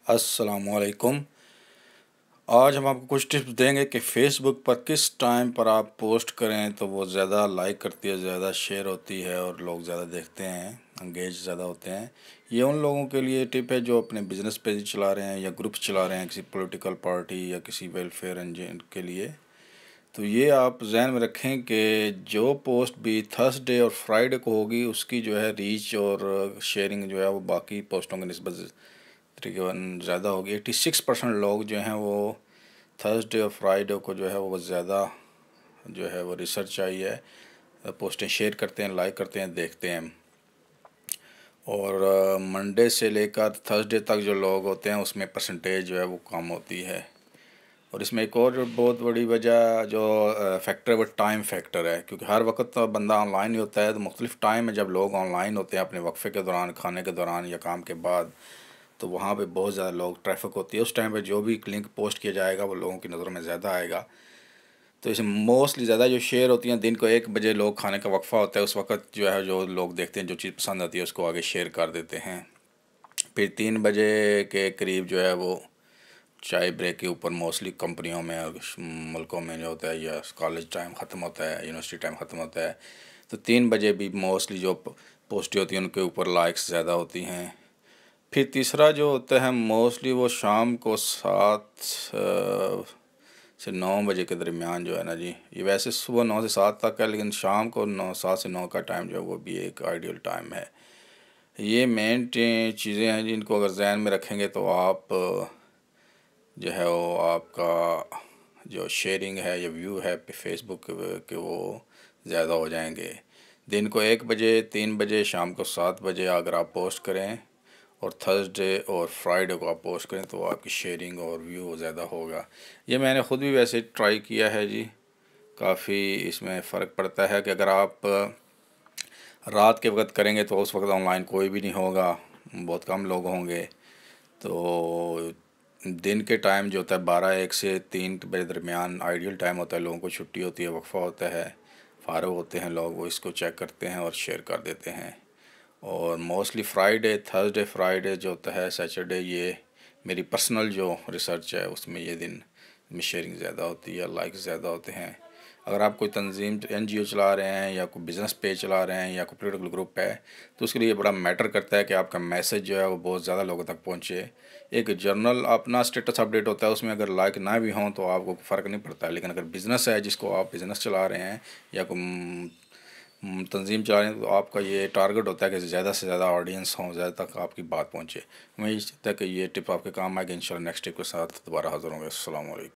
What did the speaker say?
अस्सलामुअलैकुम। आज हम आपको कुछ टिप्स देंगे कि फ़ेसबुक पर किस टाइम पर आप पोस्ट करें तो वो ज़्यादा लाइक करती है, ज़्यादा शेयर होती है और लोग ज़्यादा देखते हैं, एंगेज ज़्यादा होते हैं। ये उन लोगों के लिए टिप है जो अपने बिज़नेस पेज चला रहे हैं या ग्रुप्स चला रहे हैं किसी पॉलिटिकल पार्टी या किसी वेलफेयर एनजीओ के लिए। तो ये आप ज़हन में रखें कि जो पोस्ट भी थर्सडे और फ्राइडे को होगी उसकी जो है रीच और शेयरिंग जो है वो बाकी पोस्टों की निस्बत तकरीबन ज़्यादा होगी। 86% लोग जो हैं वो थर्सडे और फ्राइडे को जो है वो ज़्यादा जो है वो रिसर्च आई है, पोस्टें शेयर करते हैं, लाइक करते हैं, देखते हैं। और मंडे से लेकर थर्सडे तक जो लोग होते हैं उसमें परसेंटेज जो है वो कम होती है। और इसमें एक और बहुत बड़ी वजह जो फैक्टर है वो टाइम फैक्टर है, क्योंकि हर वक्त तो बंदा ऑनलाइन ही होता है। तो मुख्तलिफ़ टाइम है जब लोग ऑनलाइन होते हैं अपने वक्फे के दौरान, खाने के दौरान या काम के बाद, तो वहाँ पे बहुत ज़्यादा लोग ट्रैफिक होती है। उस टाइम पे जो भी लिंक पोस्ट किया जाएगा वो लोगों की नज़रों में ज़्यादा आएगा। तो इसे मोस्टली ज़्यादा जो शेयर होती हैं दिन को 1 बजे लोग खाने का वक्फ़ा होता है, उस वक्त जो है जो लोग देखते हैं जो चीज़ पसंद आती है उसको आगे शेयर कर देते हैं। फिर 3 बजे के करीब जो है वो चाय ब्रेक के ऊपर मोस्टली कंपनियों में और मुल्कों में जो होता है, या कॉलेज टाइम ख़त्म होता है, यूनिवर्सिटी टाइम ख़त्म होता है, तो 3 बजे भी मोस्टली जो पोस्टें होती हैं उनके ऊपर लाइक्स ज़्यादा होती हैं। फिर तीसरा जो होता है मोस्टली वो शाम को 7 से 9 बजे के दरमियान जो है ना जी, ये वैसे सुबह 9 से 7 तक है लेकिन शाम को 7 से 9 का टाइम जो है वो भी एक आइडियल टाइम है। ये मेन चीज़ें हैं जिनको अगर जहन में रखेंगे तो आप जो है वो आपका जो शेयरिंग है या व्यू है फेसबुक के वो ज़्यादा हो जाएंगे। दिन को 1 बजे, 3 बजे, शाम को 7 बजे अगर आप पोस्ट करें और थर्सडे और फ्राइडे को आप पोस्ट करें तो आपकी शेयरिंग और व्यू ज़्यादा होगा। ये मैंने ख़ुद भी वैसे ट्राई किया है जी, काफ़ी इसमें फ़र्क पड़ता है कि अगर आप रात के वक्त करेंगे तो उस वक्त ऑनलाइन कोई भी नहीं होगा, बहुत कम लोग होंगे। तो दिन के टाइम जो होता है 12 1 से 3 बजे दरमियान आइडियल टाइम होता है, लोगों को छुट्टी होती है, वक्फ़ा होता है, फ़ारग होते हैं लोग, वो इसको चेक करते हैं और शेयर कर देते हैं। और मोस्टली फ्राइडे, थर्सडे, फ्राइडे जो होता है, सैटरडे, ये मेरी पर्सनल जो रिसर्च है उसमें ये दिन में शेयरिंग ज़्यादा होती है, लाइक ज़्यादा होते हैं। अगर आप कोई तंजीम एनजीओ चला रहे हैं या कोई बिज़नेस पेज चला रहे हैं या कोई पॉलिटिकल ग्रुप है तो उसके लिए बड़ा मैटर करता है कि आपका मैसेज जो है वो बहुत ज़्यादा लोगों तक पहुँचे। एक जर्नल अपना स्टेटस अपडेट होता है, उसमें अगर लाइक ना भी हों तो आपको फ़र्क नहीं पड़ता है, लेकिन अगर बिज़नेस है जिसको आप बिज़नेस चला रहे हैं या कोई तंजीम चला रहे हैं तो आपका ये टारगेट होता है कि ज़्यादा से ज़्यादा ऑडियंस हों, ज़्यादा तक आपकी बात पहुँचे। मैं इस तक ये टिप आपके काम आएगी। इंशाल्लाह नेक्स्ट टिप के साथ दोबारा हाज़िर होंगे। अस्सलाम वालेकुम।